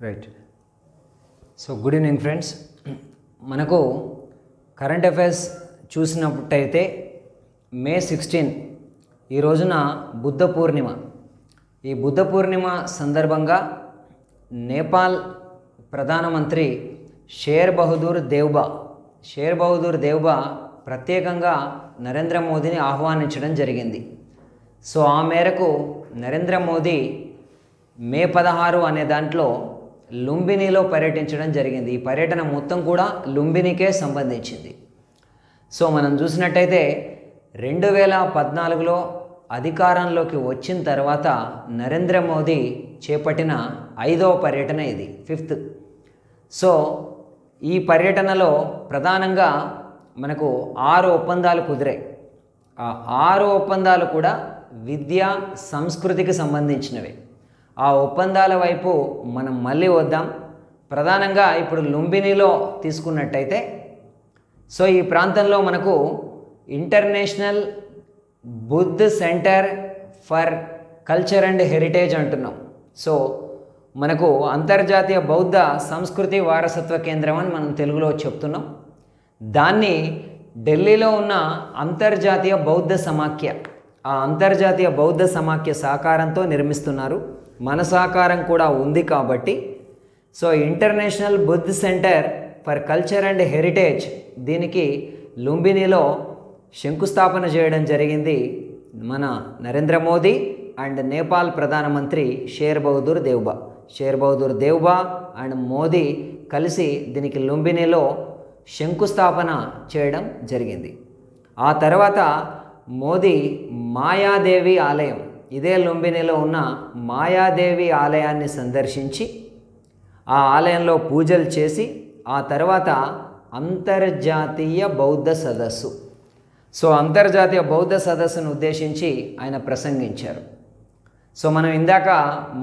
Right. So good evening friends. మనకు current affairs చూసినట్టయితే మే 16 ఈ రోజున బుద్ధ పూర్ణిమ. ఈ బుద్ధ పూర్ణిమ సందర్భంగా నేపాల్ ప్రధానమంత్రి షేర్ బహదూర్ దేవ్బా ప్రత్యేకంగా నరేంద్ర మోదీని ఆహ్వానించడం జరిగింది. సో ఆ మేరకు నరేంద్ర మోదీ మే 16 అనే దాంట్లో లుంబినిలో పర్యటించడం జరిగింది. ఈ పర్యటన మొత్తం కూడా లుంబినికే సంబంధించింది. సో మనం చూసినట్టయితే 2014లో అధికారంలోకి వచ్చిన తర్వాత నరేంద్ర మోదీ చేపట్టిన 5వ పర్యటన ఇది, 5th. సో ఈ పర్యటనలో ప్రధానంగా మనకు 6 ఒప్పందాలు కుదిరాయి. ఆ 6 ఒప్పందాలు కూడా విద్య సంస్కృతికి సంబంధించినవి. ఆ ఒప్పందాల వైపు మనం మళ్ళీ వద్దాం. ప్రధానంగా ఇప్పుడు లుంబినిలో తీసుకున్నట్టయితే సో ఈ ప్రాంతంలో మనకు international Buddh centre for culture and heritage అంటున్నాం. సో మనకు అంతర్జాతీయ బౌద్ధ సంస్కృతి వారసత్వ కేంద్రం అని మనం తెలుగులో చెప్తున్నాం. దాన్ని ఢిల్లీలో ఉన్న అంతర్జాతీయ బౌద్ధ సమాఖ్య, ఆ అంతర్జాతీయ బౌద్ధ సమాఖ్య సహకారంతో నిర్మిస్తున్నారు. మన సహకారం కూడా ఉంది కాబట్టి so international Buddh centre for culture and heritage దీనికి లుంబినిలో శంకుస్థాపన చేయడం జరిగింది మన నరేంద్ర మోదీ అండ్ నేపాల్ ప్రధానమంత్రి షేర్ బహదూర్ దేవ్బా అండ్ మోదీ కలిసి దీనికి లుంబినిలో శంకుస్థాపన చేయడం జరిగింది. ఆ తర్వాత మోదీ మాయాదేవి ఆలయం, ఇదే లుంబినిలో ఉన్న మాయాదేవి ఆలయాన్ని సందర్శించి ఆ ఆలయంలో పూజలు చేసి ఆ తర్వాత అంతర్జాతీయ బౌద్ధ సదస్సు, సో అంతర్జాతీయ బౌద్ధ సదస్సును ఉద్దేశించి ఆయన ప్రసంగించారు. సో మనం ఇందాక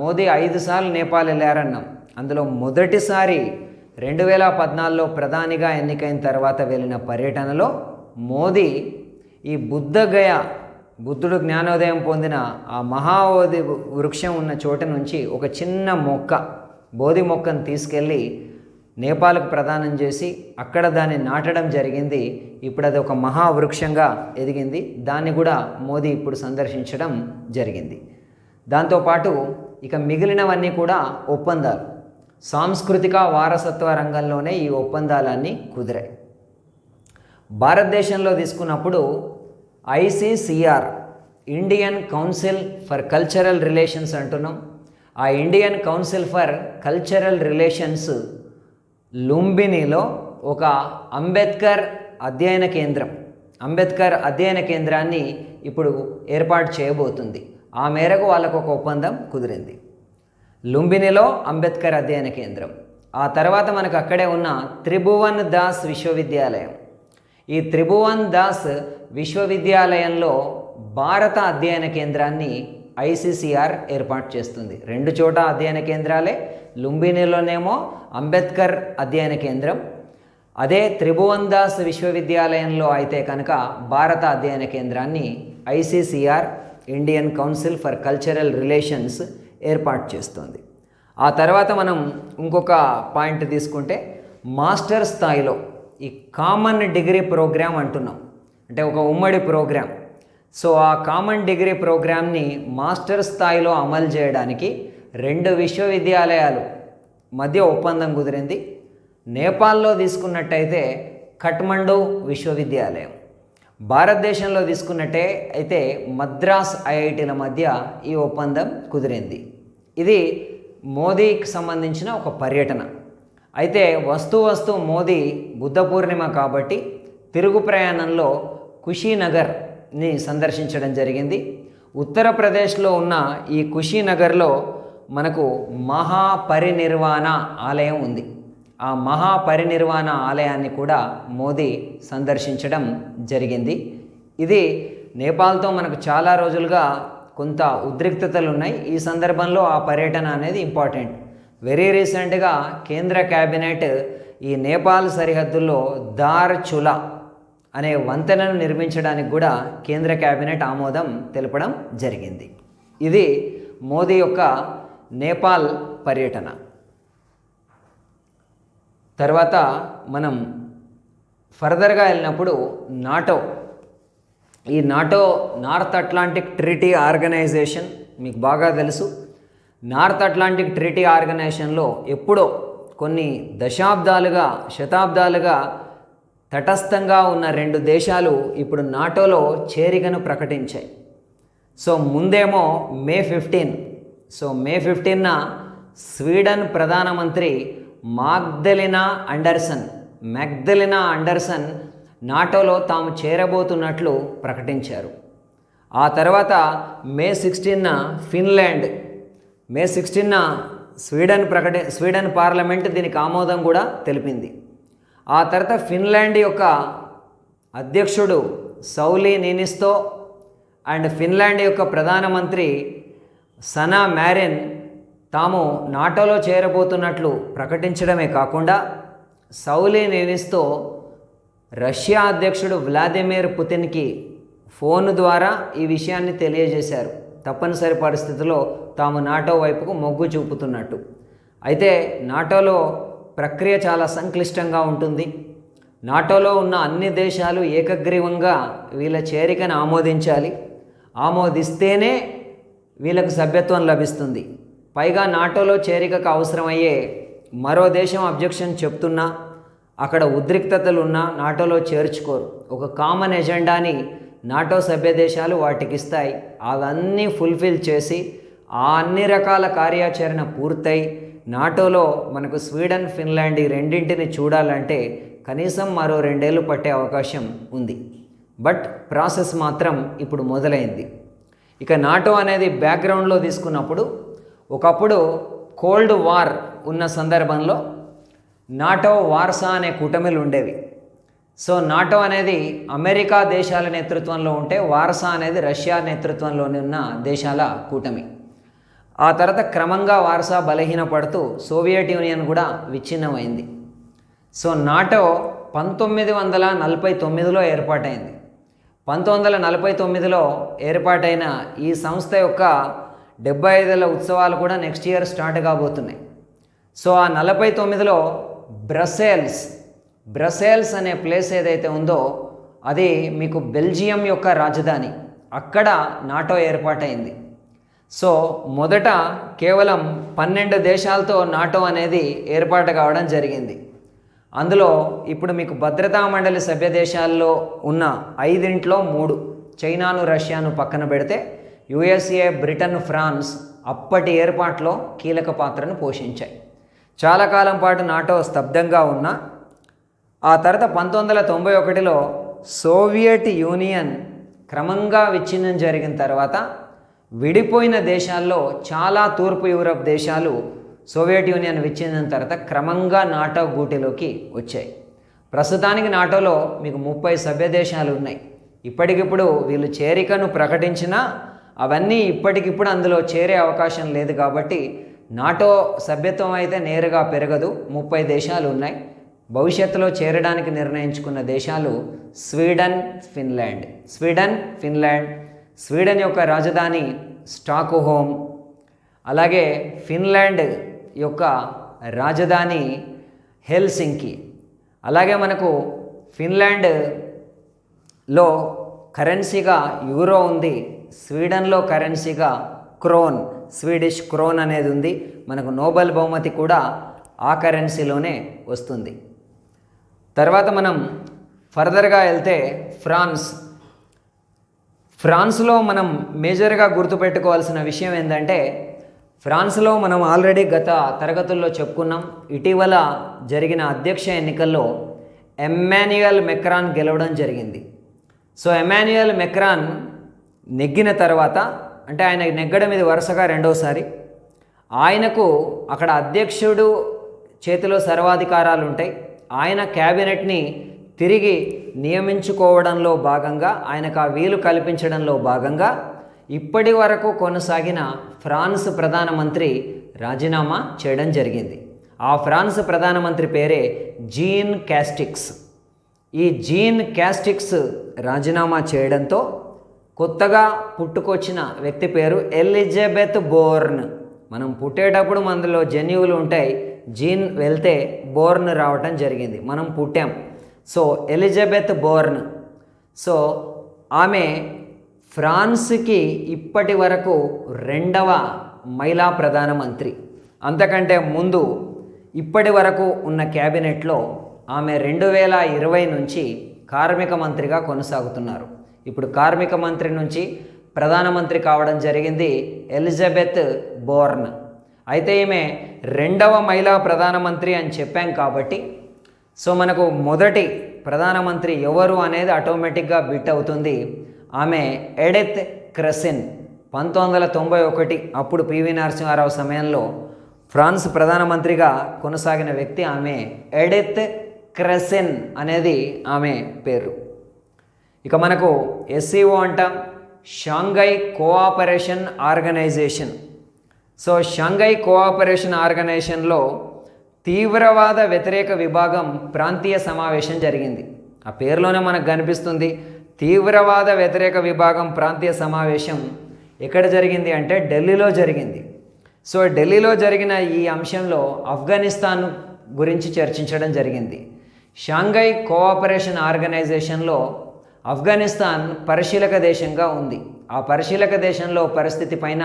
మోదీ 5 సార్లు నేపాల్ వెళ్ళారన్నాం. అందులో మొదటిసారి 2014లో ప్రధానిగా ఎన్నికైన తర్వాత వెళ్ళిన పర్యటనలో మోదీ ఈ బుద్ధగయ, బుద్ధుడు జ్ఞానోదయం పొందిన ఆ మహాబోధి వృక్షం ఉన్న చోట నుంచి ఒక చిన్న మొక్క, బోధి మొక్కను తీసుకెళ్ళి నేపాల్కు ప్రదానం చేసి అక్కడ దాన్ని నాటడం జరిగింది. ఇప్పుడు అది ఒక మహావృక్షంగా ఎదిగింది. దాన్ని కూడా మోదీ ఇప్పుడు సందర్శించడం జరిగింది. దాంతోపాటు ఇక మిగిలినవన్నీ కూడా ఒప్పందాలు, సాంస్కృతిక వారసత్వ రంగంలోనే ఈ ఒప్పందాలన్నీ కుదిరాయి. భారతదేశంలో తీసుకున్నప్పుడు ICCR, Indian council for cultural relations అంటున్నాం. ఆ Indian council for cultural relations లుంబినిలో ఒక అంబేద్కర్ అధ్యయన కేంద్రాన్ని ఇప్పుడు ఏర్పాటు చేయబోతుంది. ఆ మేరకు వాళ్ళకు ఒక ఒప్పందం కుదిరింది. లుంబినిలో అంబేద్కర్ అధ్యయన కేంద్రం. ఆ తర్వాత మనకు అక్కడే ఉన్న త్రిభువన్ దాస్ విశ్వవిద్యాలయం. ఈ త్రిభువన్ దాస్ విశ్వవిద్యాలయంలో భారత అధ్యయన కేంద్రాన్ని ICCR ఏర్పాటు చేస్తుంది. 2 చోట అధ్యయన కేంద్రాలే, లుంబినిలోనేమో అంబేద్కర్ అధ్యయన కేంద్రం, అదే త్రిభువన్ దాస్ విశ్వవిద్యాలయంలో అయితే కనుక భారత అధ్యయన కేంద్రాన్ని ICCR, Indian council for cultural relations ఏర్పాటు చేస్తుంది. ఆ తర్వాత మనం ఇంకొక పాయింట్ తీసుకుంటే మాస్టర్ స్థాయిలో ఈ కామన్ డిగ్రీ ప్రోగ్రామ్ అంటున్నాం, అంటే ఒక ఉమ్మడి ప్రోగ్రాం. సో ఆ కామన్ డిగ్రీ ప్రోగ్రామ్ని మాస్టర్ స్థాయిలో అమలు చేయడానికి 2 విశ్వవిద్యాలయాలు మధ్య ఒప్పందం కుదిరింది. నేపాల్లో తీసుకున్నట్టయితే కఠ్మండు విశ్వవిద్యాలయం, భారతదేశంలో తీసుకున్నట్టే అయితే మద్రాస్ IITల మధ్య ఈ ఒప్పందం కుదిరింది. ఇది మోదీకి సంబంధించిన ఒక పర్యటన. అయితే వస్తూ మోదీ బుద్ధ పూర్ణిమ కాబట్టి తిరుగు ప్రయాణంలో కుషీనగర్ని సందర్శించడం జరిగింది. ఉత్తరప్రదేశ్లో ఉన్న ఈ కుషీనగర్లో మనకు మహాపరినిర్వాణ ఆలయం ఉంది. ఆ మహాపరినిర్వాణ ఆలయాన్ని కూడా మోదీ సందర్శించడం జరిగింది. ఇది నేపాల్తో మనకు చాలా రోజులుగా కొంత ఉద్రిక్తతలు ఉన్నాయి. ఈ సందర్భంలో ఆ పర్యటన అనేది ఇంపార్టెంట్. వెరీ రీసెంట్గా కేంద్ర క్యాబినెట్ ఈ నేపాల్ సరిహద్దుల్లో దార్చులా అనే వంతెనను నిర్మించడానికి కూడా కేంద్ర క్యాబినెట్ ఆమోదం తెలపడం జరిగింది. ఇది మోదీ యొక్క నేపాల్ పర్యటన. తర్వాత మనం ఫర్దర్గా వెళ్ళినప్పుడు నాటో, ఈ NATO North Atlantic Treaty organisation మీకు బాగా తెలుసు. నార్త్ అట్లాంటిక్ ట్రీటీ ఆర్గనైజేషన్లో ఎప్పుడో కొన్ని దశాబ్దాలుగా శతాబ్దాలుగా తటస్థంగా ఉన్న 2 దేశాలు ఇప్పుడు నాటోలో చేరికను ప్రకటించాయి. సో ముందేమో మే 15న స్వీడన్ ప్రధానమంత్రి మ్యాగ్దలినా అండర్సన్ నాటోలో తాము చేరబోతున్నట్లు ప్రకటించారు. ఆ తర్వాత మే 16న స్వీడన్ పార్లమెంట్ దీనికి ఆమోదం కూడా తెలిపింది. ఆ తర్వాత ఫిన్లాండ్ యొక్క అధ్యక్షుడు సౌలీ నినిస్తో అండ్ ఫిన్లాండ్ యొక్క ప్రధానమంత్రి సనా మ్యారిన్ తాము నాటోలో చేరబోతున్నట్లు ప్రకటించడమే కాకుండా సౌలీ నినిస్తో రష్యా అధ్యక్షుడు వ్లాదిమిర్ పుతిన్కి ఫోన్ ద్వారా ఈ విషయాన్ని తెలియజేశారు. తప్పనిసరి పరిస్థితుల్లో తాము నాటో వైపుకు మొగ్గు చూపుతున్నట్టు. అయితే నాటోలో ప్రక్రియ చాలా సంక్లిష్టంగా ఉంటుంది. నాటోలో ఉన్న అన్ని దేశాలు ఏకగ్రీవంగా వీళ్ళ చేరికను ఆమోదిస్తేనే వీళ్ళకు సభ్యత్వం లభిస్తుంది. పైగా నాటోలో చేరికకు అవసరమయ్యే మరో దేశం అబ్జెక్షన్ చెప్తున్నా, అక్కడ ఉద్రిక్తతలున్నా నాటోలో చేర్చుకోరు. ఒక కామన్ ఎజెండాని నాటో సభ్య దేశాలు వాటికి ఇస్తాయి. అవన్నీ ఫుల్ఫిల్ చేసి ఆ అన్ని రకాల కార్యాచరణ పూర్తయి నాటోలో మనకు స్వీడన్ ఫిన్లాండ్ ఈ రెండింటిని చూడాలంటే కనీసం మరో 2 ఏళ్ళు పట్టే అవకాశం ఉంది. బట్ ప్రాసెస్ మాత్రం ఇప్పుడు మొదలైంది. ఇక నాటో అనేది బ్యాక్గ్రౌండ్లో తీసుకున్నప్పుడు ఒకప్పుడు కోల్డ్ వార్ ఉన్న సందర్భంలో నాటో వార్సా అనే కూటమిలు ఉండేవి. సో నాటో అనేది అమెరికా దేశాల నేతృత్వంలో ఉంటే వార్సా అనేది రష్యా నేతృత్వంలోని ఉన్న దేశాల కూటమి. ఆ తర్వాత క్రమంగా వార్సా బలహీనపడుతూ సోవియట్ యూనియన్ కూడా విచ్ఛిన్నమైంది. సో నాటో 1949లో ఏర్పాటైంది. 1949లో ఏర్పాటైన ఈ సంస్థ యొక్క 75వ ఉత్సవాలు కూడా నెక్స్ట్ ఇయర్ స్టార్ట్ కాబోతున్నాయి. సో ఆ 49లో బ్రసెల్స్ అనే ప్లేస్ ఏదైతే ఉందో అది మీకు బెల్జియం యొక్క రాజధాని. అక్కడ నాటో ఏర్పాటైంది. సో మొదట కేవలం 12 దేశాలతో నాటో అనేది ఏర్పాటు కావడం జరిగింది. అందులో ఇప్పుడు మీకు భద్రతా మండలి సభ్య దేశాల్లో ఉన్న 5ంట్లో 3 చైనాను రష్యాను పక్కన పెడితే యుఎస్ఏ బ్రిటన్ ఫ్రాన్స్ అప్పటి ఏర్పాట్లో కీలక పాత్రను పోషించాయి. చాలా కాలం పాటు నాటో స్తబ్దంగా ఉన్న ఆ తర్వాత 1991లో సోవియట్ యూనియన్ క్రమంగా విచ్ఛిన్నం జరిగిన తర్వాత విడిపోయిన దేశాల్లో చాలా తూర్పు యూరప్ దేశాలు సోవియట్ యూనియన్ విచ్ఛిన్నం తర్వాత క్రమంగా నాటో గూటిలోకి వచ్చాయి. ప్రస్తుతానికి నాటోలో మీకు 30 సభ్య దేశాలు ఉన్నాయి. ఇప్పటికిప్పుడు వీళ్ళు చేరికను ప్రకటించినా అవన్నీ ఇప్పటికిప్పుడు అందులో చేరే అవకాశం లేదు. కాబట్టి నాటో సభ్యత్వం అయితే నేరుగా పెరగదు. 30 దేశాలు ఉన్నాయి. భవిష్యత్తులో చేరడానికి నిర్ణయించుకున్న దేశాలు స్వీడన్, ఫిన్లాండ్. స్వీడన్ యొక్క రాజధాని స్టాక్హోమ్, అలాగే ఫిన్లాండ్ యొక్క రాజధాని హెల్సింకి. అలాగే మనకు ఫిన్లాండ్లో కరెన్సీగా యూరో ఉంది. స్వీడన్లో కరెన్సీగా స్వీడిష్ క్రోన్ అనేది ఉంది. మనకు నోబెల్ బహుమతి కూడా ఆ కరెన్సీలోనే వస్తుంది. తర్వాత మనం ఫర్దర్గా వెళ్తే ఫ్రాన్స్లో మనం మేజర్గా గుర్తుపెట్టుకోవాల్సిన విషయం ఏంటంటే ఫ్రాన్స్లో మనం ఆల్రెడీ గత తరగతుల్లో చెప్పుకున్నాం. ఇటీవల జరిగిన అధ్యక్ష ఎన్నికల్లో ఎమ్మాన్యుయల్ మెక్రాన్ గెలవడం జరిగింది. సో ఎమ్మాన్యుయల్ మెక్రాన్ నెగ్గిన తర్వాత అంటే ఆయన నెగ్గడం ఇది వరుసగా 2వసారి. ఆయనకు అక్కడ అధ్యక్షుడు చేతిలో సర్వాధికారాలు ఉంటాయి. ఆయన క్యాబినెట్ని తిరిగి నియమించుకోవడంలో భాగంగా ఆయనకు ఆ వీలు కల్పించడంలో భాగంగా ఇప్పటి వరకు కొనసాగిన ఫ్రాన్స్ ప్రధానమంత్రి రాజీనామా చేయడం జరిగింది. ఆ ఫ్రాన్స్ ప్రధానమంత్రి పేరే జీన్ క్యాస్టిక్స్. ఈ జీన్ క్యాస్టిక్స్ రాజీనామా చేయడంతో కొత్తగా పుట్టుకొచ్చిన వ్యక్తి పేరు ఎలిజబెత్ బోర్న్. మనం పుట్టేటప్పుడు మనలో జన్యువులు ఉంటాయి, జీన్ వెళ్తే బోర్న్ రావటం జరిగింది, మనం పుట్టాం. So Elizabeth Born. సో ఆమె ఫ్రాన్స్కి ఇప్పటి వరకు 2వ మహిళా ప్రధానమంత్రి. అంతకంటే ముందు ఇప్పటి వరకు ఉన్న క్యాబినెట్లో ఆమె 2020 నుంచి కార్మిక మంత్రిగా కొనసాగుతున్నారు. ఇప్పుడు కార్మిక మంత్రి నుంచి ప్రధానమంత్రి కావడం జరిగింది ఎలిజబెత్ బోర్న్. అయితే ఈమె 2వ మహిళా ప్రధానమంత్రి అని చెప్పాం కాబట్టి సో మనకు మొదటి ప్రధానమంత్రి ఎవరు అనేది ఆటోమేటిక్గా బిట్ అవుతుంది. ఆమె ఎడిత్ క్రెసిన్. 1991 అప్పుడు పివి నరసింహారావు సమయంలో ఫ్రాన్స్ ప్రధానమంత్రిగా కొనసాగిన వ్యక్తి ఆమె. ఎడిత్ క్రెసిన్ అనేది ఆమె పేరు. ఇక మనకు ఎస్సీఓ అంటాం, Shanghai cooperation organisation. So Shanghai cooperation ఆర్గనైజేషన్లో తీవ్రవాద వ్యతిరేక విభాగం ప్రాంతీయ సమావేశం జరిగింది. ఆ పేరులోనే మనకు కనిపిస్తుంది. తీవ్రవాద వ్యతిరేక విభాగం ప్రాంతీయ సమావేశం ఎక్కడ జరిగింది అంటే ఢిల్లీలో జరిగింది. సో ఢిల్లీలో జరిగిన ఈ అంశంలో ఆఫ్ఘనిస్తాన్ గురించి చర్చించడం జరిగింది. షాంఘై కోఆపరేషన్ ఆర్గనైజేషన్లో ఆఫ్ఘనిస్తాన్ పరిశీలక దేశంగా ఉంది. ఆ పరిశీలక దేశంలో పరిస్థితి పైన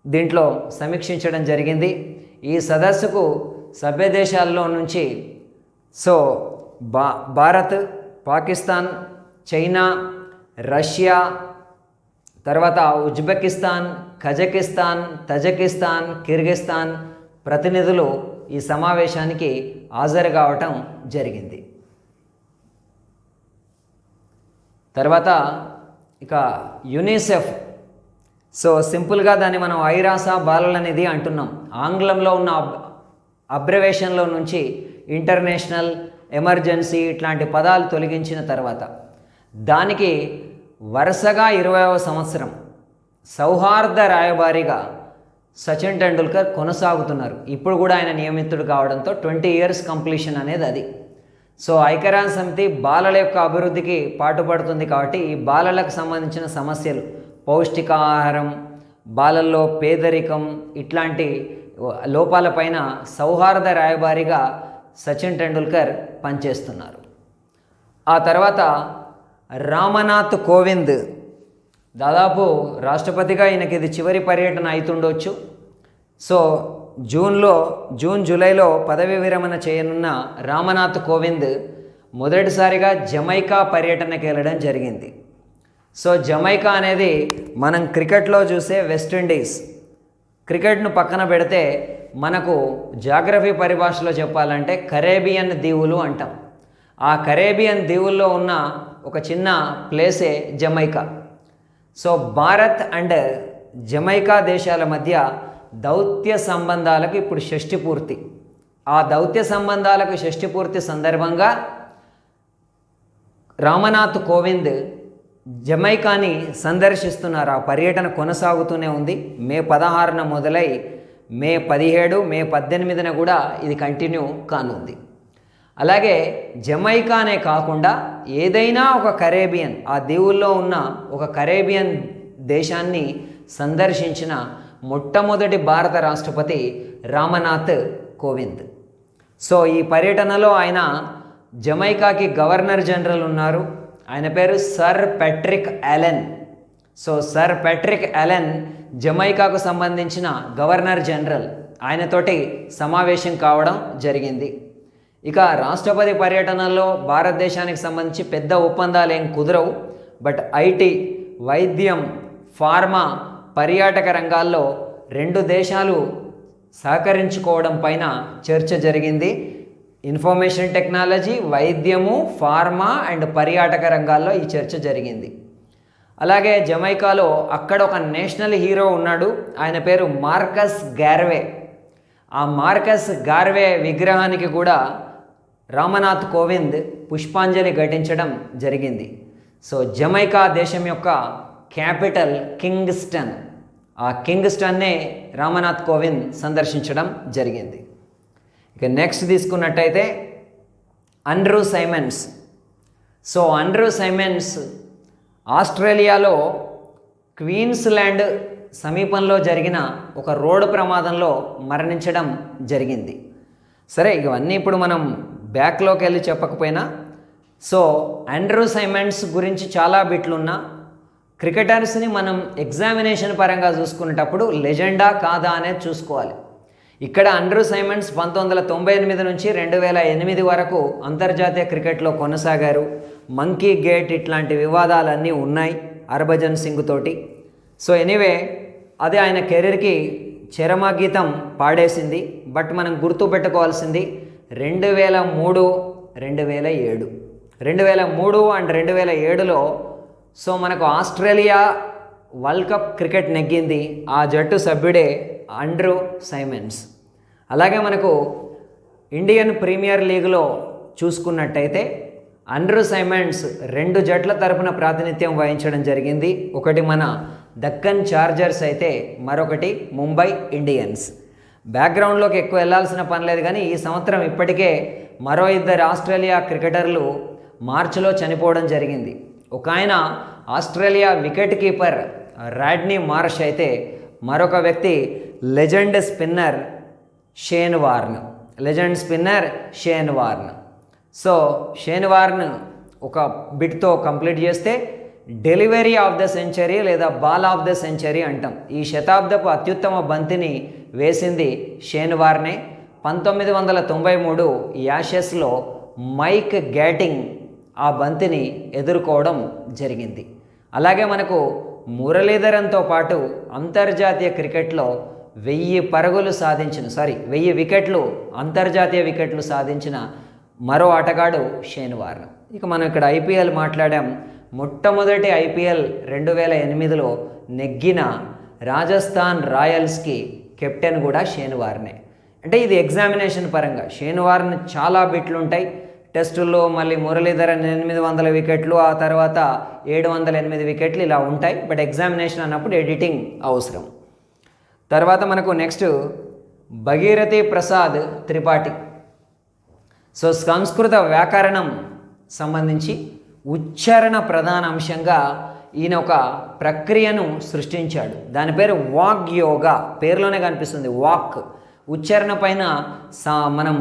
దీంట్లో సమీక్షించడం జరిగింది. ఈ సదస్సుకు సభ్య దేశాల్లో నుంచి so Bharat, Pakistan, China, Russia, తర్వాత ఉజ్బెకిస్తాన్, కజకిస్తాన్, తజకిస్తాన్, కిర్గిస్తాన్ ప్రతినిధులు ఈ సమావేశానికి హాజరు కావటం జరిగింది. తర్వాత ఇక యునిసెఫ్. సో సింపుల్గా దాన్ని మనం ఐరాస బాలల నిధి అంటున్నాం. ఆంగ్లంలో ఉన్న అబ్రివేషన్లో నుంచి ఇంటర్నేషనల్, ఎమర్జెన్సీ ఇట్లాంటి పదాలు తొలగించిన తర్వాత దానికి వరుసగా 20వ సంవత్సరం సౌహార్ద రాయబారిగా సచిన్ టెండూల్కర్ కొనసాగుతున్నారు. ఇప్పుడు కూడా ఆయన నియమితుడు కావడంతో 20 years కంప్లీషన్ అనేది అది. సో ఐక్యరాజ్య సమితి బాలల యొక్క అభివృద్ధికి పాటుపడుతుంది కాబట్టి ఈ బాలలకు సంబంధించిన సమస్యలు, పౌష్టికాహారం, బాలల్లో పేదరికం ఇట్లాంటి లోపాలపైన సౌహార్ద రాయబారిగా సచిన్ టెండూల్కర్ పనిచేస్తున్నారు. ఆ తర్వాత రామనాథ్ కోవింద్, దాదాపు రాష్ట్రపతిగా ఈయనకి ఇది చివరి పర్యటన అవుతుండొచ్చు. సో జూన్ జూలైలో పదవి విరమణ చేయనున్న రామనాథ్ కోవింద్ మొదటిసారిగా జమైకా పర్యటనకి వెళ్ళడం జరిగింది. సో జమైకా అనేది మనం క్రికెట్లో చూసే వెస్టిండీస్. క్రికెట్ను పక్కన పెడితే మనకు జాగ్రఫీ పరిభాషలో చెప్పాలంటే కరేబియన్ దీవులు అంటాం. ఆ కరేబియన్ దీవుల్లో ఉన్న ఒక చిన్న ప్లేసే జమైకా. సో భారత్ అండ్ జమైకా దేశాల మధ్య దౌత్య సంబంధాలకు ఇప్పుడు షష్ఠి పూర్తి. ఆ దౌత్య సంబంధాలకు షష్ఠి పూర్తి సందర్భంగా రామనాథ్ కోవింద్ జమైకాని సందర్శిస్తున్నారు. ఆ పర్యటన కొనసాగుతూనే ఉంది. మే 16న మొదలై మే 17, మే 18న కూడా ఇది కంటిన్యూ కానుంది. అలాగే జమైకానే కాకుండా ఏదైనా ఒక కరేబియన్, ఆ దీవుల్లో ఉన్న ఒక కరేబియన్ దేశాన్ని సందర్శించిన మొట్టమొదటి భారత రాష్ట్రపతి రామనాథ్ కోవింద్. సో ఈ పర్యటనలో ఆయన జమైకాకి గవర్నర్ జనరల్ ఉన్నారు. ఆయన పేరు sir Patrick Allen. So sir Patrick Allen జమైకాకు సంబంధించిన గవర్నర్ జనరల్. ఆయనతోటి సమావేశం కావడం జరిగింది. ఇక రాష్ట్రపతి పర్యటనలో భారతదేశానికి సంబంధించి పెద్ద ఒప్పందాలు ఏం కుదరవు. బట్ ఐటీ, వైద్యం, ఫార్మా, పర్యాటక రంగాల్లో 2 దేశాలు సహకరించుకోవడం పైన చర్చ జరిగింది. ఇన్ఫర్మేషన్ టెక్నాలజీ, వైద్యము, ఫార్మా అండ్ పర్యాటక రంగాల్లో ఈ చర్చ జరిగింది. అలాగే జమైకాలో అక్కడ ఒక నేషనల్ హీరో ఉన్నాడు. ఆయన పేరు మార్కస్ గార్వే. ఆ మార్కస్ గార్వే విగ్రహానికి కూడా రామనాథ్ కోవింద్ పుష్పాంజలి ఘటించడం జరిగింది. సో జమైకా దేశం యొక్క క్యాపిటల్ కింగ్స్టన్. ఆ కింగ్స్టన్నే రామనాథ్ కోవింద్ సందర్శించడం జరిగింది. ఇక నెక్స్ట్ తీసుకున్నట్టయితే Andrew Simons. So Andrew Simons ఆస్ట్రేలియాలో క్వీన్స్లాండ్ సమీపంలో జరిగిన ఒక రోడ్డు ప్రమాదంలో మరణించడం జరిగింది. సరే, ఇవన్నీ ఇప్పుడు మనం బ్యాక్లోకి వెళ్ళి చెప్పకపోయినా, సో ఆండ్రూ సైమండ్స్ గురించి చాలా బిట్లున్నా క్రికెటర్స్ని మనం ఎగ్జామినేషన్ పరంగా చూసుకునేటప్పుడు లెజెండా కాదా అనేది చూసుకోవాలి. ఇక్కడ ఆండ్రూ సైమండ్స్ 1998 నుంచి 2008 వరకు అంతర్జాతీయ క్రికెట్లో కొనసాగారు. మంకీ గేట్ ఇట్లాంటి వివాదాలన్నీ ఉన్నాయి హర్భజన్ సింగ్ తోటి. సో ఎనీవే, అది ఆయన కెరీర్కి చరమగీతం పాడేసింది. బట్ మనం గుర్తుపెట్టుకోవాల్సింది 2003, 2007 2003 అండ్ 2007లో సో మనకు ఆస్ట్రేలియా వరల్డ్ కప్ క్రికెట్ నెగ్గింది. ఆ జట్టు సభ్యుడే ఆండ్రూ సైమండ్స్. అలాగే మనకు ఇండియన్ ప్రీమియర్ లీగ్లో చూసుకున్నట్టయితే ఆండ్రూ సైమండ్స్ 2 జట్ల తరపున ప్రాతినిధ్యం వహించడం జరిగింది. ఒకటి మన దక్కన్ చార్జర్స్ అయితే మరొకటి ముంబై ఇండియన్స్. బ్యాక్గ్రౌండ్లోకి ఎక్కువ వెళ్ళాల్సిన పని లేదు, కానీ ఈ సంవత్సరం ఇప్పటికే మరో 2 ఆస్ట్రేలియా క్రికెటర్లు మార్చిలో చనిపోవడం జరిగింది. ఒక ఆయన Australia wicket keeper Rodney Marsh అయితే మరొక వ్యక్తి legend spinner Shane Warne. So Shane Warne ఒక బిట్తో కంప్లీట్ చేస్తే డెలివరీ ఆఫ్ ద సెంచరీ లేదా బాల్ ఆఫ్ ద సెంచరీ అంటాం. ఈ శతాబ్దపు అత్యుత్తమ బంతిని వేసింది షేన్ వార్నే. 1993 యాషెస్లో మైక్ గ్యాటింగ్ ఆ బంతిని ఎదుర్కోవడం జరిగింది. అలాగే మనకు మురళీధరన్తో పాటు అంతర్జాతీయ క్రికెట్లో 1000 వికెట్లు అంతర్జాతీయ వికెట్లు సాధించిన మరో ఆటగాడు షేన్ వార్న్. ఇక మనం ఇక్కడ ఐపీఎల్ మాట్లాడాం. మొట్టమొదటి ఐపీఎల్ 2008లో నెగ్గిన రాజస్థాన్ రాయల్స్కి కెప్టెన్ కూడా షేన్ వార్నే. అంటే ఇది ఎగ్జామినేషన్ పరంగా షేన్ వార్న్ చాలా బిట్లు ఉంటాయి. టెస్టుల్లో మళ్ళీ మురళీధరన్ 800 వికెట్లు, ఆ తర్వాత 708 వికెట్లు ఇలా ఉంటాయి. బట్ ఎగ్జామినేషన్ అన్నప్పుడు ఎడిటింగ్ అవసరం. తర్వాత మనకు నెక్స్ట్ భగీరథి ప్రసాద్ త్రిపాఠి. సో సంస్కృత వ్యాకరణం సంబంధించి ఉచ్చారణ ప్రధాన అంశంగా ఈయన ఒక ప్రక్రియను సృష్టించాడు. దాని పేరు వాగ్ యోగా. పేరులోనే కనిపిస్తుంది వాక్. ఉచ్చారణ పైన మనం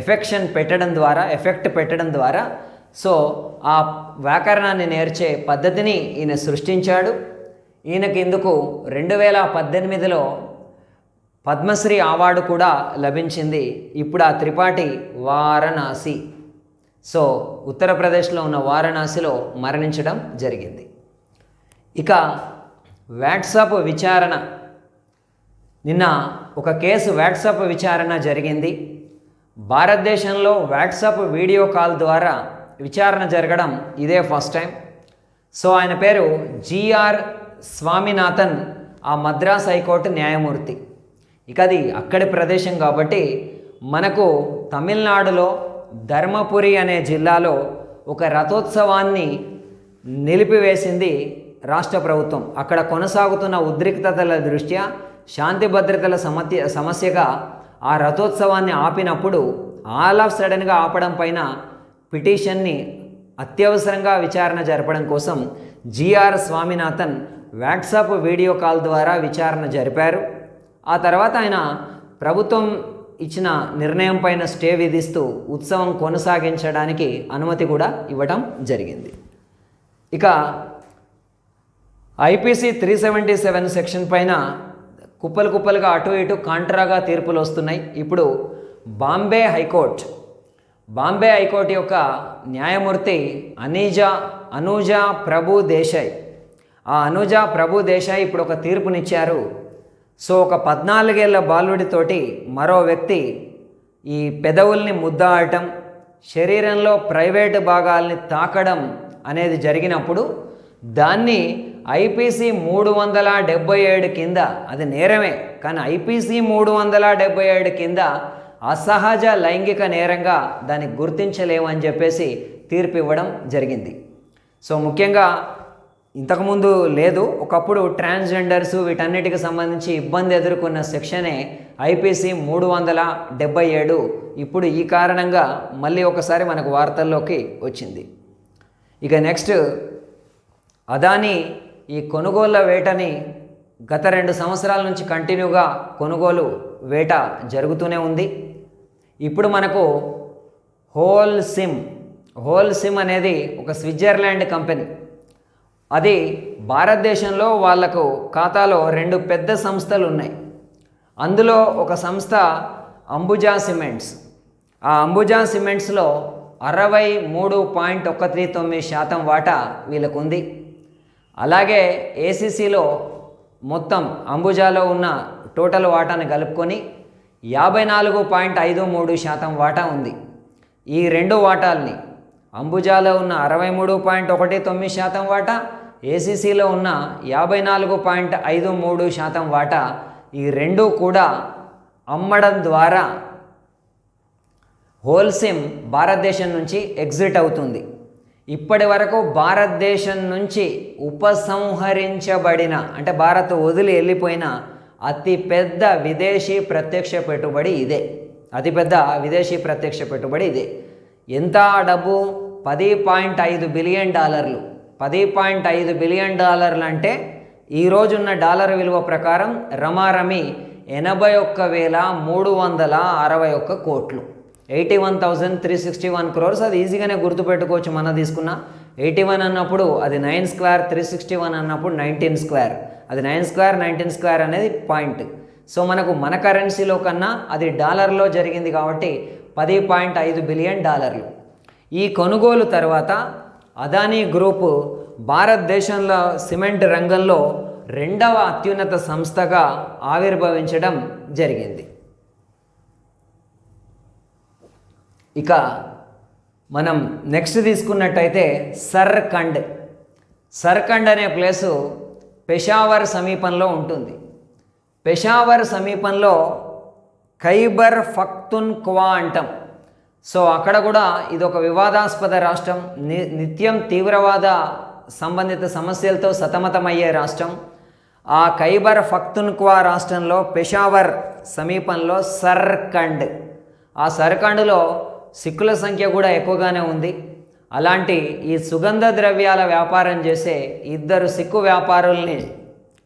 ఎఫెక్ట్ పెట్టడం ద్వారా సో ఆ వ్యాకరణాన్ని నేర్చే పద్ధతిని ఈయన సృష్టించాడు. ఈయనకి ఇందుకు 2018లో పద్మశ్రీ అవార్డు కూడా లభించింది. ఇప్పుడు ఆ త్రిపాఠి వారణాసి, సో ఉత్తరప్రదేశ్లో ఉన్న వారణాసిలో మరణించడం జరిగింది. ఇక వాట్సాప్ విచారణ, నిన్న ఒక కేసు వాట్సాప్ విచారణ జరిగింది. భారతదేశంలో వాట్సాప్ వీడియో కాల్ ద్వారా విచారణ జరగడం ఇదే ఫస్ట్ టైం. సో ఆయన పేరు జిఆర్ స్వామినాథన్, ఆ మద్రాస్ హైకోర్టు న్యాయమూర్తి. ఇక అది అక్కడి ప్రదేశం కాబట్టి మనకు తమిళనాడులో ధర్మపురి అనే జిల్లాలో ఒక రథోత్సవాన్ని నిలిపివేసింది రాష్ట్ర ప్రభుత్వం. అక్కడ కొనసాగుతున్న ఉద్రిక్తతల దృష్ట్యా శాంతి భద్రతల సమస్యగా ఆ రథోత్సవాన్ని ఆపినప్పుడు ఆల్ ఆఫ్ సడన్గా ఆపడం పైన పిటిషన్ని అత్యవసరంగా విచారణ జరపడం కోసం GR Swaminathan WhatsApp video call ద్వారా విచారణ జరిపారు. ఆ తర్వాత ఆయన ప్రభుత్వం ఇచ్చిన నిర్ణయం పైన స్టే విధిస్తూ ఉత్సవం కొనసాగించడానికి అనుమతి కూడా ఇవ్వడం జరిగింది. ఇక ఐపీసీ 377 సెక్షన్ పైన కుప్పలుగా అటు ఇటు కాంట్రాగా తీర్పులు వస్తున్నాయి. ఇప్పుడు బాంబే హైకోర్టు యొక్క న్యాయమూర్తి అనూజా ప్రభు దేశాయ్. ఆ అనూజా ప్రభు దేశాయ్ ఇప్పుడు ఒక తీర్పునిచ్చారు. సో ఒక 14 ఏళ్ల బాలుడితోటి మరో వ్యక్తి ఈ పెదవుల్ని ముద్దాడటం, శరీరంలో ప్రైవేటు భాగాల్ని తాకడం అనేది జరిగినప్పుడు దాన్ని ఐపీసీ 377 కింద, అది నేరమే కానీ ఐపీసీ 377 కింద అసహజ లైంగిక నేరంగా దాన్ని గుర్తించలేమని చెప్పేసి తీర్పు ఇవ్వడం జరిగింది. సో ముఖ్యంగా ఇంతకుముందు లేదు, ఒకప్పుడు ట్రాన్స్జెండర్స్ వీటన్నిటికి సంబంధించి ఇబ్బంది ఎదుర్కొన్న సెక్షనే ఐపీసీ 377. ఇప్పుడు ఈ కారణంగా మళ్ళీ ఒకసారి మనకు వార్తల్లోకి వచ్చింది. ఇక నెక్స్ట్ అదానీ ఈ కొనుగోళ్ల వేటని గత 2 సంవత్సరాల నుంచి కంటిన్యూగా కొనుగోలు వేట జరుగుతూనే ఉంది. ఇప్పుడు మనకు హోల్సిమ్ అనేది ఒక స్విట్జర్లాండ్ కంపెనీ. అది భారతదేశంలో వాళ్లకు ఖాతాలో 2 పెద్ద సంస్థలు ఉన్నాయి. అందులో ఒక సంస్థ అంబుజా సిమెంట్స్. ఆ అంబుజా సిమెంట్స్లో 63.19% వాటా వీళ్ళకు ఉంది. అలాగే ఏసీసీలో మొత్తం అంబుజాలో ఉన్న టోటల్ వాటాను కలుపుకొని 54.53% వాటా ఉంది. ఈ 2 వాటాల్ని అంబుజాలో ఉన్న 63.19% వాటా, ఏసీసీలో ఉన్న 54.53% వాటా, ఈ 2 కూడా అమ్మడం ద్వారా హోల్సిమ్ భారతదేశం నుంచి ఎగ్జిట్ అవుతుంది. ఇప్పటి వరకు భారతదేశం నుంచి ఉపసంహరించబడిన, అంటే భారత్ వదిలి వెళ్ళిపోయిన అతిపెద్ద విదేశీ ప్రత్యక్ష పెట్టుబడి ఇదే. అతిపెద్ద విదేశీ ప్రత్యక్ష పెట్టుబడి ఇదే. ఎంత డబ్బు? $10.5 బిలియన్. $10.5 బిలియన్ అంటే ఈరోజున్న డాలర్ విలువ ప్రకారం రమారమి 81,361 కోట్లు, 81,361 crores. అది ఈజీగానే గుర్తుపెట్టుకోవచ్చు. మనం తీసుకున్న 81 అన్నప్పుడు అది 9 స్క్వేర్, 361 అన్నప్పుడు 19 స్క్వేర్. అది 9 స్క్వేర్ 19 స్క్వేర్ అనేది పాయింట్. సో మన కరెన్సీలో కన్నా అది డాలర్లో జరిగింది కాబట్టి $10.5 బిలియన్. ఈ కొనుగోలు తర్వాత అదానీ గ్రూపు భారతదేశంలో సిమెంట్ రంగంలో 2వ అత్యున్నత సంస్థగా ఆవిర్భవించడం జరిగింది. ఇక మనం నెక్స్ట్ తీసుకున్నట్టయితే సర్కండ్ అనే ప్లేసు పెషావర్ సమీపంలో ఉంటుంది. పెషావర్ సమీపంలో ఖైబర్ పఖ్తూన్ఖ్వా అంటాం. సో అక్కడ కూడా ఇది ఒక వివాదాస్పద రాష్ట్రం. నిత్యం తీవ్రవాద సంబంధిత సమస్యలతో సతమతమయ్యే రాష్ట్రం. ఆ ఖైబర్ పఖ్తూన్ఖ్వా రాష్ట్రంలో పెషావర్ సమీపంలో సర్కండ్. ఆ సర్కండ్లో సిక్కుల సంఖ్య కూడా ఎక్కువగానే ఉంది. అలాంటి ఈ సుగంధ ద్రవ్యాల వ్యాపారం చేసే 2 సిక్కు వ్యాపారుల్ని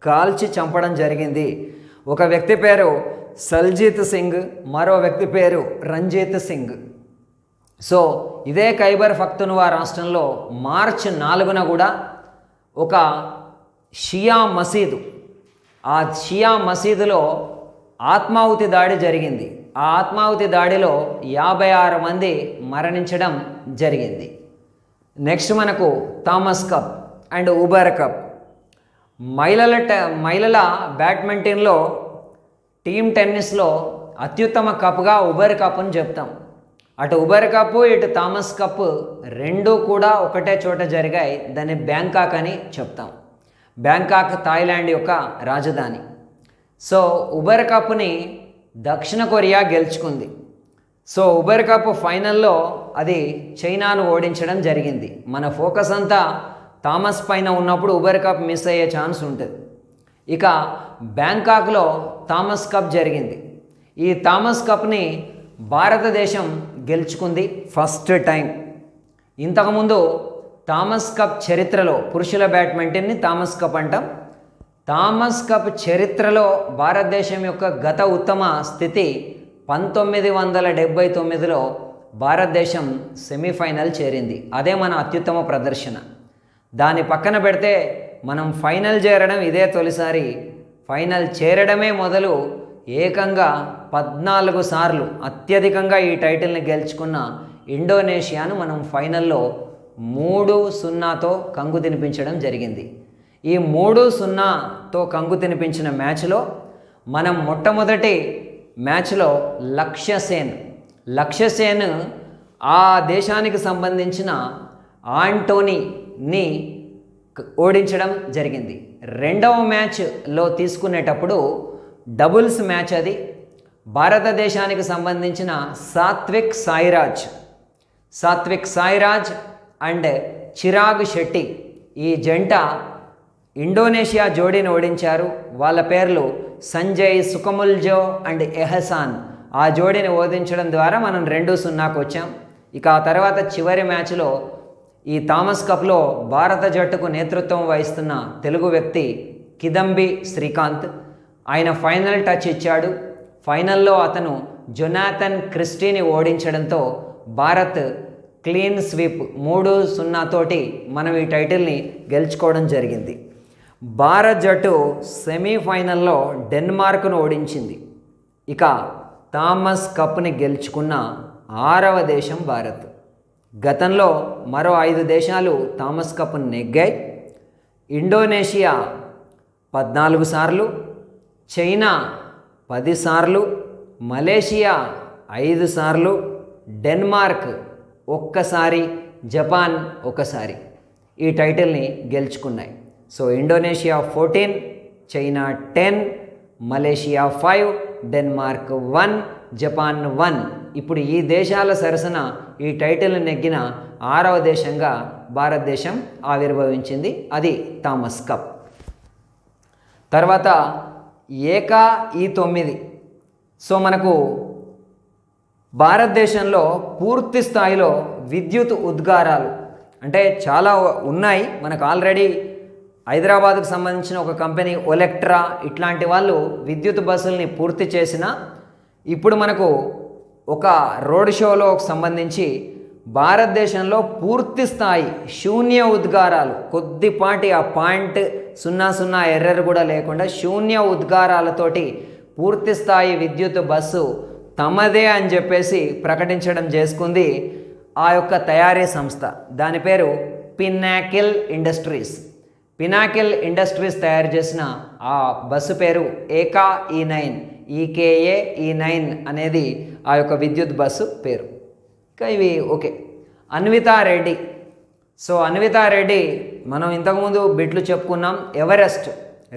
కాల్చి చంపడం జరిగింది. ఒక వ్యక్తి పేరు సల్జీత్ సింగ్, మరో వ్యక్తి పేరు రంజిత్ సింగ్. సో ఇదే ఖైబర్ పఖ్తూన్ఖ్వా రాష్ట్రంలో మార్చి 4న కూడా ఒక షియా మసీదు, ఆ షియా మసీదులో ఆత్మాహుతి దాడి జరిగింది. ఆ ఆత్మాహుతి దాడిలో 56 మంది మరణించడం జరిగింది. నెక్స్ట్ మనకు Thomas cup and Uber cup. మహిళల బ్యాడ్మింటన్లో టీమ్ టెన్నిస్లో అత్యుత్తమ కప్గా ఉబర్ కప్ అని చెప్తాం. అటు ఉబర్ కప్ ఇటు థామస్ కప్ 2 కూడా ఒకటే చోట జరిగాయి. దాన్ని బ్యాంకాక్ అని చెప్తాం. బ్యాంకాక్ థాయిలాండ్ యొక్క రాజధాని. సో ఉబర్ కప్ని దక్షిణ కొరియా గెలుచుకుంది. సో ఉబర్ కప్ ఫైనల్లో అది చైనాను ఓడించడం జరిగింది. మన ఫోకస్ అంతా థామస్ పైన ఉన్నప్పుడు ఉబర్ కప్ మిస్ అయ్యే ఛాన్స్ ఉంటుంది. ఇక బ్యాంకాక్లో థామస్ కప్ జరిగింది. ఈ థామస్ కప్ని భారతదేశం గెలుచుకుంది ఫస్ట్ టైం. ఇంతకుముందు థామస్ కప్ చరిత్రలో పురుషుల బ్యాడ్మింటన్ని థామస్ కప్ అంటాం. థామస్ కప్ చరిత్రలో భారతదేశం యొక్క గత ఉత్తమ స్థితి 1979లో భారతదేశం సెమీఫైనల్ చేరింది. అదే మన అత్యుత్తమ ప్రదర్శన. దాని పక్కన పెడితే మనం ఫైనల్ చేరడం ఇదే తొలిసారి. ఫైనల్ చేరడమే మొదలు ఏకంగా 14 సార్లు అత్యధికంగా ఈ టైటిల్ని గెలుచుకున్న ఇండోనేషియాను మనం ఫైనల్లో 3-0తో కంగు తినిపించడం జరిగింది. ఈ 3-0తో కంగు తినిపించిన మ్యాచ్లో మనం మొట్టమొదటి మ్యాచ్లో లక్ష్య సేన్ ఆ దేశానికి సంబంధించిన ఆంటోనీని ఓడించడం జరిగింది. రెండవ మ్యాచ్లో తీసుకునేటప్పుడు డబుల్స్ మ్యాచ్ అది. భారతదేశానికి సంబంధించిన సాత్విక్ సాయిరాజ్ అండ్ చిరాగ్ శెట్టి ఈ జంట ఇండోనేషియా జోడీని ఓడించారు. వాళ్ళ పేర్లు సంజయ్ సుకముల్జో అండ్ ఎహసాన్. ఆ జోడీని ఓడించడం ద్వారా మనం 2-0కు వచ్చాం. ఇక ఆ తర్వాత చివరి మ్యాచ్లో ఈ థామస్ కప్లో భారత జట్టుకు నేతృత్వం వహిస్తున్న తెలుగు వ్యక్తి కిదంబి శ్రీకాంత్. ఆయన ఫైనల్ టచ్ ఇచ్చాడు. ఫైనల్లో అతను జొనాథన్ క్రిస్టీని ఓడించడంతో భారత్ క్లీన్ స్వీప్ 3-0 తోటి మనం ఈ టైటిల్ని గెలుచుకోవడం జరిగింది. భారత్ జట్టు సెమీఫైనల్లో డెన్మార్క్ను ఓడించింది. ఇక థామస్ కప్ని గెలుచుకున్న 6వ దేశం భారత్. గతంలో మరో 5 దేశాలు థామస్ కప్ను నెగ్గాయి. ఇండోనేషియా 14 సార్లు, చైనా 10 సార్లు, మలేషియా 5 సార్లు, డెన్మార్క్ 1 సారి, జపాన్ 1 సారి ఈ టైటిల్ని గెలుచుకున్నాయి. So Indonesia 14, China 10, Malaysia 5, Denmark 1, Japan 1. ఇప్పుడు ఈ దేశాల సరసన ఈ టైటిల్ని నెగ్గిన 6వ దేశంగా భారతదేశం ఆవిర్భవించింది. అది థామస్ కప్. తర్వాత ఏకా ఈ9. సో మనకు భారతదేశంలో పూర్తి స్థాయిలో విద్యుత్ ఉద్గారాలు అంటే చాలా ఉన్నాయి. మనకు ఆల్రెడీ హైదరాబాద్కు సంబంధించిన ఒక కంపెనీ ఒలెక్ట్రా ఇట్లాంటి వాళ్ళు విద్యుత్ బస్సుల్ని పూర్తి చేసిన ఇప్పుడు మనకు ఒక రోడ్ షోలో సంబంధించి భారతదేశంలో పూర్తి స్థాయి శూన్య ఉద్గారాలు, కొద్దిపాటి ఆ 0.00 ఎర్రర్ కూడా లేకుండా శూన్య ఉద్గారాలతోటి పూర్తి స్థాయి విద్యుత్ బస్సు తమదే అని చెప్పేసి ప్రకటించడం చేసుకుంది ఆ యొక్క తయారీ సంస్థ. దాని పేరు పినాకిల్ ఇండస్ట్రీస్. పినాకిల్ ఇండస్ట్రీస్ తయారు చేసిన ఆ బస్సు పేరు ఏకా ఈ9, ఈకేఏ ఈ9 అనేది ఆ యొక్క విద్యుత్ బస్సు పేరు. ఇంకా ఇవి ఓకే. అన్వితా రెడ్డి. సో అన్వితా రెడ్డి మనం ఇంతకుముందు బిట్లు చెప్పుకున్నాం. ఎవరెస్ట్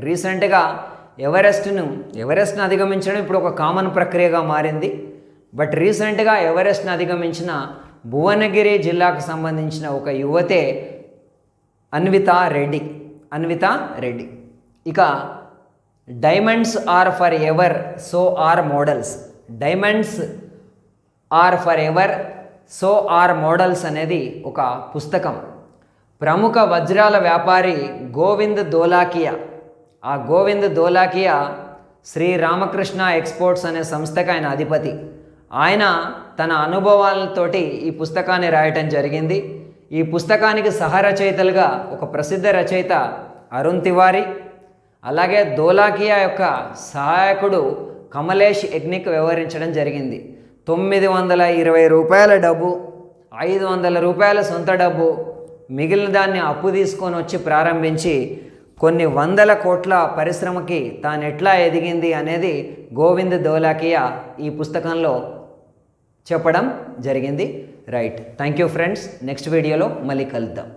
రీసెంట్గా ఎవరెస్ట్ను అధిగమించడం ఇప్పుడు ఒక కామన్ ప్రక్రియగా మారింది. బట్ రీసెంట్గా ఎవరెస్ట్ను అధిగమించిన భువనగిరి జిల్లాకు సంబంధించిన ఒక యువతే అన్వితా రెడ్డి. ఇక diamonds are forever so, are ఆర్ మోడల్స్. Diamonds are forever so, are ఆర్ మోడల్స్ అనేది ఒక పుస్తకం. ప్రముఖ వజ్రాల వ్యాపారి గోవింద్ ధోలాకియా. ఆ గోవింద్ ధోలాకియా శ్రీరామకృష్ణ ఎక్స్పోర్ట్స్ అనే సంస్థకు ఆయన అధిపతి. ఆయన తన అనుభవాలతోటి ఈ పుస్తకాన్ని రాయటం జరిగింది. ఈ పుస్తకానికి సహరచయితలుగా ఒక ప్రసిద్ధ రచయిత అరుణ్ తివారీ, అలాగే ధోలాకియా యొక్క సహాయకుడు కమలేష్ యజ్ఞిక్ వ్యవహరించడం జరిగింది. 920 రూపాయల డబ్బు, 500 రూపాయల సొంత డబ్బు, మిగిలిన దాన్ని అప్పు తీసుకొని వచ్చి ప్రారంభించి కొన్ని 100 కోట్ల పరిశ్రమకి తాను ఎట్లా ఎదిగింది అనేది గోవింద్ ధోలాకియా ఈ పుస్తకంలో చెప్పడం జరిగింది. Right, thank you friends. Next వీడియోలో మళ్ళీ కలుద్దాం.